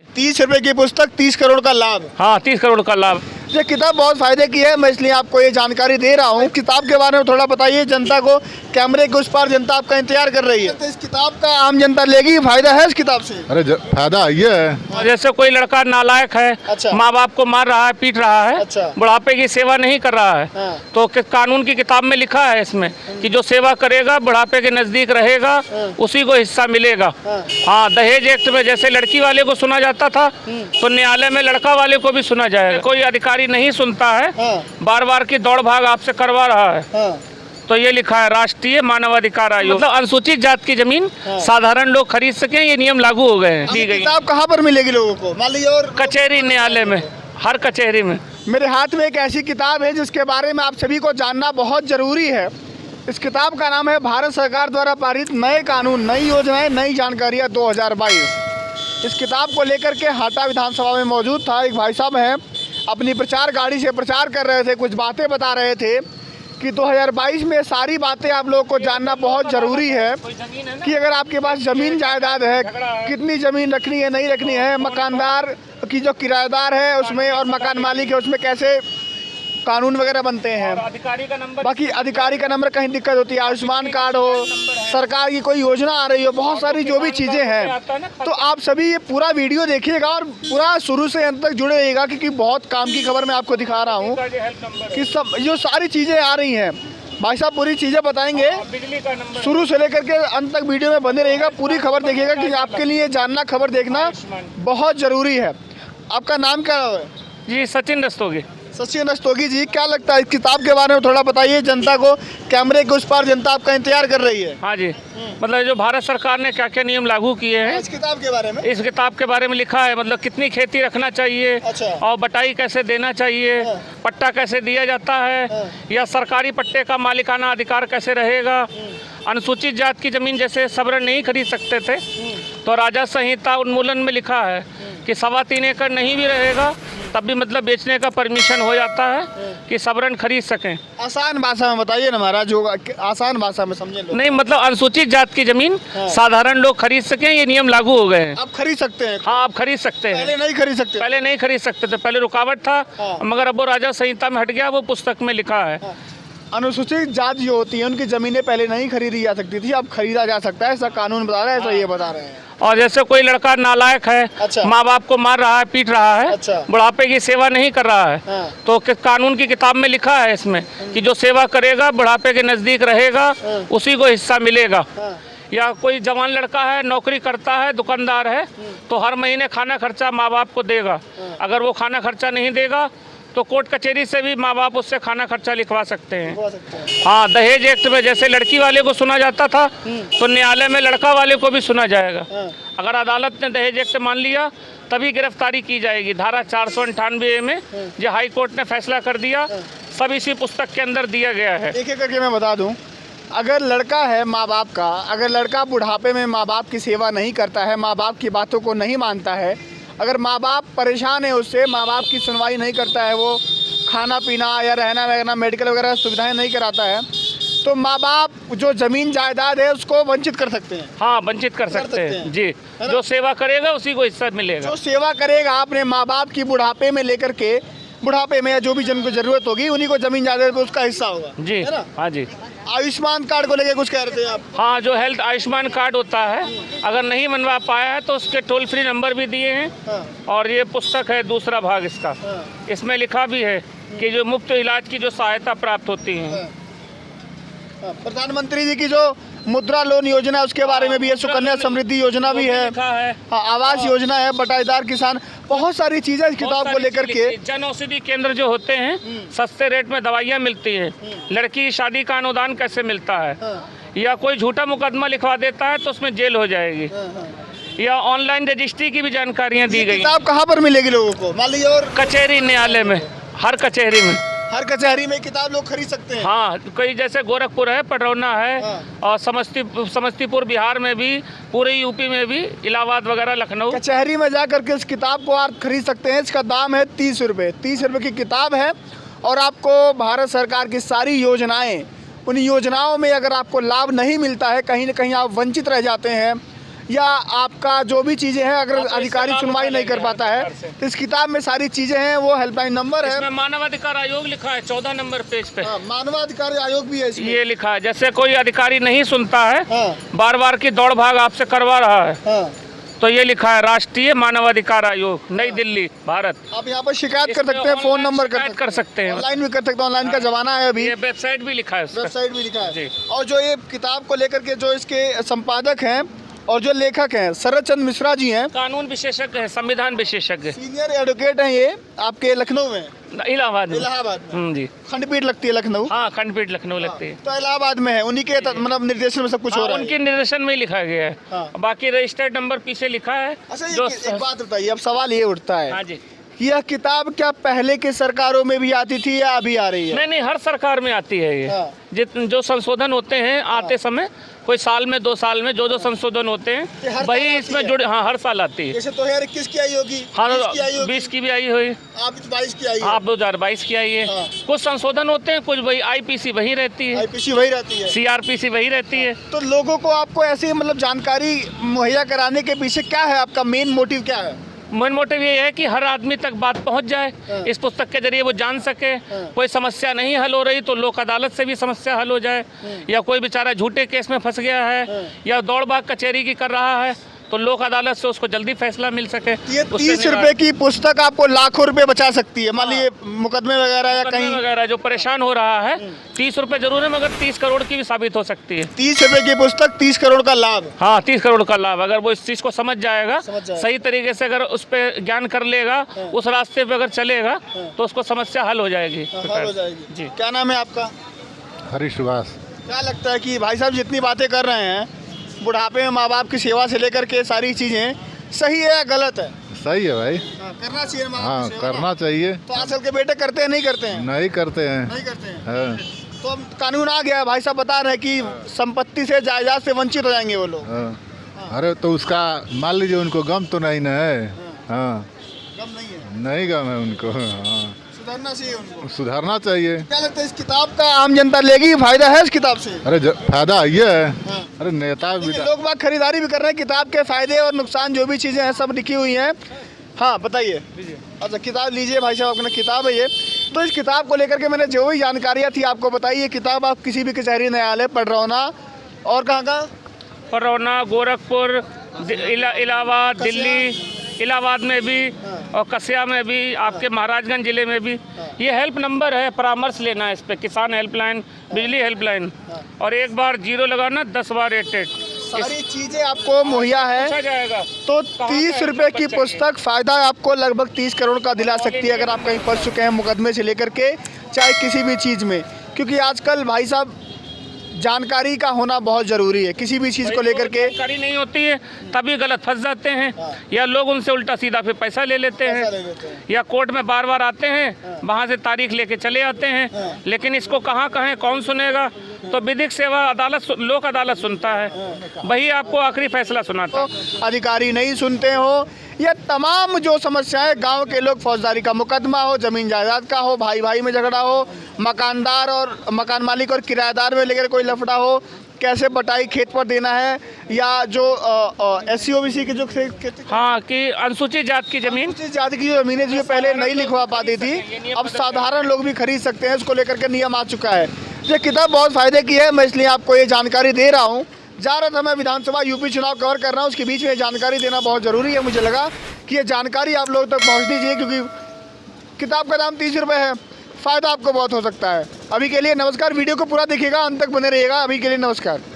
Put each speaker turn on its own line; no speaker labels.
30 रुपए की पुस्तक, 30 करोड़ का लाभ।
हाँ, 30 करोड़ का लाभ।
ये किताब बहुत फायदे की है, मैं इसलिए आपको ये जानकारी दे रहा हूँ। किताब के बारे में थोड़ा बताइए जनता को, कैमरे के उस पार जनता आपका इंतजार कर रही है, तो इस किताब का आम जनता लेगी, फायदा है इस किताब से?
अरे फायदा ये है,
जैसे कोई लड़का नालायक है,
अच्छा।
माँ बाप को मार रहा है, पीट रहा है,
अच्छा।
बुढ़ापे की सेवा नहीं कर रहा है,
हाँ।
तो कानून की किताब में लिखा है इसमें कि जो सेवा करेगा, बुढ़ापे के नजदीक रहेगा, उसी को हिस्सा मिलेगा। हाँ, दहेज एक्ट में जैसे लड़की वाले को सुना जाता था, तो न्यायालय में लड़का वाले को भी सुना जाएगा। कोई अधिकारी नहीं सुनता है, बार बार की दौड़ भाग आपसे करवा रहा है, तो ये लिखा है राष्ट्रीय मानवाधिकार आयोग, मतलब अनुसूचित जाति की जमीन साधारण लोग खरीद सकें, ये नियम लागू हो गए हैं। दी गई
किताब कहाँ पर मिलेगी लोगों को, मान लीजिए? और
कचहरी, न्यायालय में, हर कचहरी में।
मेरे हाथ में एक ऐसी किताब है जिसके बारे में आप सभी को जानना बहुत जरूरी है। इस किताब का नाम है भारत सरकार द्वारा पारित नए कानून, नई योजनाएं, नई जानकारियां 2022। इस किताब को लेकर के हाटा विधानसभा में मौजूद था एक भाई साहब हैं, अपनी प्रचार गाड़ी से प्रचार कर रहे थे, कुछ बातें बता रहे थे कि 2022 में सारी बातें आप लोगों को जानना बहुत ज़रूरी है कि अगर आपके पास ज़मीन जायदाद है, कितनी ज़मीन रखनी है, नहीं रखनी है, मकानदार की जो किराएदार है उसमें और मकान मालिक है उसमें कैसे कानून वगैरह बनते हैं।
अधिकारी का नंबर,
बाकी अधिकारी का नंबर कहीं दिक्कत होती है, आयुष्मान कार्ड हो, सरकार की कोई योजना आ रही हो, बहुत सारी जो भी चीज़ें हैं, तो आप सभी ये पूरा वीडियो देखिएगा और पूरा शुरू से अंत तक जुड़े रहिएगा क्योंकि बहुत काम की खबर मैं आपको दिखा रहा हूँ कि सब जो सारी चीज़ें आ रही हैं भाई साहब पूरी चीज़ें बताएंगे।
बिजली का नंबर,
शुरू से लेकर के अंत तक वीडियो में बने रहिएगा, पूरी खबर देखिएगा कि आपके लिए जानना, खबर देखना बहुत ज़रूरी है। आपका नाम क्या है?
जी सचिन रस्तोगी।
सचिन रस्तोगी जी, क्या लगता है इस किताब के बारे में थोड़ा बताइए जनता को, कैमरे के उस पार जनता आपका इंतजार कर रही है।
हाँ जी, मतलब जो भारत सरकार ने क्या क्या नियम लागू किए हैं,
इस किताब के बारे में,
इस किताब के बारे में लिखा है, मतलब कितनी खेती रखना चाहिए,
अच्छा।
और बटाई कैसे देना चाहिए, पट्टा कैसे दिया जाता है, या सरकारी पट्टे का मालिकाना अधिकार कैसे रहेगा, अनुसूचित जाति की जमीन जैसे सवर्ण नहीं खरीद सकते थे, तो राजस्व संहिता उन्मूलन में लिखा है कि 3.25 एकड़ नहीं भी रहेगा तब भी मतलब बेचने का परमिशन हो जाता है कि सवर्ण खरीद सकें।
आसान भाषा में बताइए ना महाराज, जो आसान भाषा में समझे लोग।
नहीं, मतलब अनुसूचित जाति की जमीन साधारण लोग खरीद सकें, ये नियम लागू हो गए हैं।
आप खरीद सकते हैं?
हाँ, आप खरीद सकते हैं।
पहले नहीं खरीद सकते?
पहले नहीं खरीद सकते थे, पहले रुकावट था, मगर अब वो राजस्व संहिता में हट गया, वो पुस्तक में लिखा है।
अनुसूचित जाति जो होती है उनकी जमीनें पहले नहीं खरीदी जा सकती थी, अब खरीदा जा सकता है, ऐसा कानून बता रहा है, ऐसा ये बता रहे हैं।
और जैसे कोई लड़का नालायक है,
अच्छा।
माँ बाप को मार रहा है, पीट रहा है,
अच्छा।
बुढ़ापे की सेवा नहीं कर रहा है, तो कानून की किताब में लिखा है इसमें कि जो सेवा करेगा, बुढ़ापे के नजदीक रहेगा, उसी को हिस्सा मिलेगा। या कोई जवान लड़का है, नौकरी करता है, दुकानदार है, तो हर महीने खाना खर्चा माँ बाप को देगा। अगर वो खाना खर्चा नहीं देगा तो कोर्ट कचहरी से भी माँ बाप उससे खाना खर्चा लिखवा सकते हैं। हाँ, दहेज एक्ट में जैसे लड़की वाले को सुना जाता था, तो न्यायालय में लड़का वाले को भी सुना जाएगा। अगर अदालत ने दहेज एक्ट मान लिया तभी गिरफ्तारी की जाएगी। धारा 498 में जो हाई कोर्ट ने फैसला कर दिया, सब इसी पुस्तक के अंदर दिया गया है।
एक एक करके मैं बता दूं, अगर लड़का है माँ बाप का, अगर लड़का बुढ़ापे में माँ बाप की सेवा नहीं करता है, माँ बाप की बातों को नहीं मानता है, अगर माँ बाप परेशान है उससे, माँ बाप की सुनवाई नहीं करता है, वो खाना पीना या रहना वगैरह मेडिकल वगैरह सुविधाएं नहीं कराता है, तो माँ बाप जो ज़मीन जायदाद है उसको वंचित कर सकते हैं।
हाँ, वंचित कर सकते हैं जी। जो सेवा करेगा उसी को हिस्सा मिलेगा।
जो सेवा करेगा अपने माँ बाप की बुढ़ापे में लेकर के, बुढ़ापे में या जो भी जिनको ज़रूरत होगी उन्हीं को ज़मीन जायदाद पे उसका हिस्सा होगा जी।
हाँ जी।
आयुष्मान कार्ड को लेके कुछ कह रहे थे आप?
हाँ, जो हेल्थ आयुष्मान कार्ड होता है, अगर नहीं बनवा पाया है तो उसके टोल फ्री नंबर भी दिए हैं। और ये पुस्तक है दूसरा भाग इसका, इसमें लिखा भी है कि जो मुफ्त इलाज की जो सहायता प्राप्त होती है।
प्रधानमंत्री जी की जो मुद्रा लोन योजना है उसके बारे में भी है, सुकन्या समृद्धि योजना भी है, हाँ, आवास योजना है, बटाईदार किसान, बहुत सारी चीज़ें इस किताब को लेकर के।
जन औषधि केंद्र जो होते हैं, सस्ते रेट में दवाइयाँ मिलती हैं, लड़की की शादी का अनुदान कैसे मिलता है, या कोई झूठा मुकदमा लिखवा देता है तो उसमें जेल हो जाएगी, या ऑनलाइन रजिस्ट्री की भी जानकारियाँ दी गई।
किताब कहाँ पर मिलेगी लोगों को, मान लीजिए? और
कचहरी, न्यायालय में, हर कचहरी में,
हर कचहरी में किताब लोग खरीद सकते हैं।
हाँ, कई जैसे गोरखपुर है, पटरौना है, और समस्तीपुर बिहार में भी, पूरे यूपी में भी, इलाहाबाद वगैरह, लखनऊ।
कचहरी में जा करके इस किताब को आप खरीद सकते हैं। इसका दाम है 30 रुपये। 30 रुपये की किताब है और आपको भारत सरकार की सारी योजनाएं, उन योजनाओं में अगर आपको लाभ नहीं मिलता है, कहीं ना कहीं आप वंचित रह जाते हैं, या आपका जो भी चीज़ें हैं, अगर
आपको
अधिकारी
इसका
सुनवाई
लाभ
नहीं कर
उठा
पाता
लेंगे
है
सरकार से।
तो इस किताब में सारी चीज़ें हैं। वो हेल्पलाइन नंबर है।
इसमें मानवाधिकार आयोग लिखा है 14 नंबर पेज पे।
हाँ, मानवाधिकार आयोग भी है इसमें।
ये लिखा है, जैसे कोई अधिकारी नहीं सुनता है,
हाँ
बार बार की दौड़ भाग आपसे करवा रहा है,
हाँ।
तो ये लिखा है राष्ट्रीय मानवाधिकार आयोग, नई दिल्ली, भारत।
आप यहाँ पर शिकायत कर
इसमें
सकते हैं, फ़ोन
ऑनलाइन
नंबर
शिकायत कर सकते हैं।
ऑनलाइन भी कर सकते हैं। ऑनलाइन का ज़माना है अभी।
ये वेबसाइट भी लिखा है उसका।
वेबसाइट भी लिखा है।
जी।
और जो ये किताब को लेकर के जो इसके संपादक हैं और जो लेखक हैं, शरद चंद्र मिश्रा जी हैं,
कानून विशेषज्ञ है, संविधान विशेषज्ञ,
सीनियर एडवोकेट हैं। ये आपके लखनऊ में,
इलाहाबाद में।
इलाहाबाद में
जी,
खंडपीठ लगती है लखनऊ।
हाँ, खंडपीठ लखनऊ लगती है।
तो इलाहाबाद में है, उन्हीं के मतलब निर्देशन में सब कुछ हो
हाँ,
रहा है।
उनके निर्देशन में ही लिखा गया है।
हाँ।
बाकी रजिस्टर्ड नंबर पीछे लिखा है।
अच्छा,
जो
एक बात बताइए, अब सवाल ये उठता है,
हाँ जी,
यह किताब क्या पहले के सरकारों में भी आती थी या अभी आ रही है?
नहीं, हर सरकार में आती है ये।
हाँ।
जो संशोधन होते हैं आते समय, कोई साल में 2 साल में जो संशोधन होते
ये हर
हैं
साल
वही
आती
इसमें
है?
जुड़े। हाँ, हर साल आती है।
जैसे 2021 की आई होगी,
हाँ,
20 की आई होगी,
20 की भी आई हुई,
आप 22 की आई है।
आप 2022 की आई है।
हाँ।
कुछ संशोधन होते हैं, कुछ वही आईपीसी वही रहती है,
आईपीसी वही रहती है।
सीआरपीसी वही रहती है।
तो लोगों को आपको ऐसी मतलब जानकारी मुहैया कराने के पीछे क्या है, आपका मेन मोटिव क्या है?
मेन मोटिव ये है कि हर आदमी तक बात पहुंच जाए,
हाँ।
इस पुस्तक के जरिए वो जान सके।
हाँ।
कोई समस्या नहीं हल हो रही तो लोक अदालत से भी समस्या हल हो जाए, या कोई बेचारा झूठे केस में फंस गया है,
हाँ।
या दौड़ भाग कचहरी की कर रहा है, तो लोक अदालत से उसको जल्दी फैसला मिल सके।
ये
उससे
30 रुपए की पुस्तक आपको लाखों रुपए बचा सकती है। मान लीजिए मुकदमे वगैरह या
मुकदमे
कहीं
वगैरह जो परेशान हो रहा है, 30 रुपए जरूर है, मगर 30 करोड़ की भी साबित हो सकती है।
30 रुपए की पुस्तक, 30 करोड़ का लाभ।
हाँ, 30 करोड़ का लाभ, अगर वो इस चीज़ को समझ जाएगा,
समझ जाएगा।
सही तरीके से अगर उस पर ज्ञान कर लेगा, उस रास्ते पे अगर चलेगा, तो उसको समस्या हल हो जाएगी।
हल हो जाएगी।
जी।
क्या नाम है आपका?
हरीश सुभाष।
क्या लगता है कि भाई साहब जितनी बातें कर रहे हैं, बुढ़ापे में माँ बाप की सेवा से लेकर के सारी चीज़ें, सही है या गलत है?
सही है भाई।
करना चाहिए माँ बाप
हाँ,
की सेवा
करना
ना?
चाहिए।
तो आजकल के बेटे करते हैं नहीं करते हैं?
नहीं करते हैं।
नहीं करते हैं।
हाँ,
तो अब कानून आ गया है, भाई साहब बता रहे हैं कि संपत्ति से, जायदाद से वंचित हो जाएंगे वो लोग।
हाँ। अरे तो उसका मान लीजिए उनको गम तो नहीं ना है। हाँ,
गम नहीं है,
नहीं गम है उनको। हाँ,
सुधरना चाहिए उनको।
सुधारना चाहिए।
क्या लगता है इस किताब का आम जनता लेगी, फायदा है इस किताब से?
अरे फायदा ये है।
हाँ।
अरे नेता
देखिए, लोग बाग खरीदारी भी कर रहे हैं, किताब के फायदे और नुकसान जो भी चीज़ें हैं सब लिखी हुई हैं। हाँ बताइए। अच्छा, किताब लीजिए भाई साहब, अपना किताब है ये। तो इस किताब को लेकर के मैंने जो भी जानकारियाँ थी आपको बताई। ये किताब आप किसी भी कचहरी न्यायालय, पडरौना और कहाँ
पडरौना, गोरखपुर, इलाहाबाद, दिल्ली, इलाहाबाद में भी और कसिया में भी, आपके महाराजगंज जिले में भी। ये हेल्प नंबर है, परामर्श लेना है इस पे, किसान हेल्पलाइन, बिजली हेल्पलाइन, और एक बार 0 लगाना, 10 बार 88
सारी चीज़ें आपको मुहैया है।
पूछा जाएगा।
तो 30 रुपए की पुस्तक फ़ायदा आपको लगभग 30 करोड़ का दिला सकती है, अगर आप कहीं फंस चुके हैं मुकदमे से लेकर के, चाहे किसी भी चीज़ में। क्योंकि आजकल भाई साहब जानकारी का होना बहुत ज़रूरी है, किसी भी चीज़ को लेकर के।
जानकारी नहीं होती है तभी गलत फंस जाते हैं, या लोग उनसे उल्टा सीधा फिर पैसा ले लेते हैं, या कोर्ट में बार बार आते हैं, वहाँ से तारीख लेके चले आते हैं। लेकिन इसको कहाँ कहें, कौन सुनेगा? तो विधिक सेवा अदालत, लोक अदालत सुनता है, वही आपको आखिरी फैसला सुनाता है।
तो अधिकारी नहीं सुनते हो, ये तमाम जो समस्याएं, गांव के लोग, फौजदारी का मुकदमा हो, ज़मीन जायदाद का हो, भाई भाई में झगड़ा हो, मकानदार और मकान मालिक और किराएदार में लेकर कोई लफड़ा हो, कैसे बटाई खेत पर देना है, या जो SC OBC के जो
हाँ, कि अनुसूचित जात की जमीन,
अनुसूचित जाति की जो ज़मीनें जो पहले नहीं लिखवा पाती थी, अब साधारण लोग भी खरीद सकते हैं। इसको लेकर के नियम आ चुका है। ये किताब बहुत फ़ायदे की है, मैं इसलिए आपको ये जानकारी दे रहा हूँ। जा रहा था मैं विधानसभा यूपी चुनाव कवर कर रहा हूँ, उसके बीच में जानकारी देना बहुत ज़रूरी है। मुझे लगा कि ये जानकारी आप लोगों तक पहुँचनी चाहिए, क्योंकि किताब का दाम 30 रुपये है, फ़ायदा आपको बहुत हो सकता है। अभी के लिए नमस्कार, वीडियो को पूरा देखिएगा, अंत तक बने रहिएगा। अभी के लिए नमस्कार।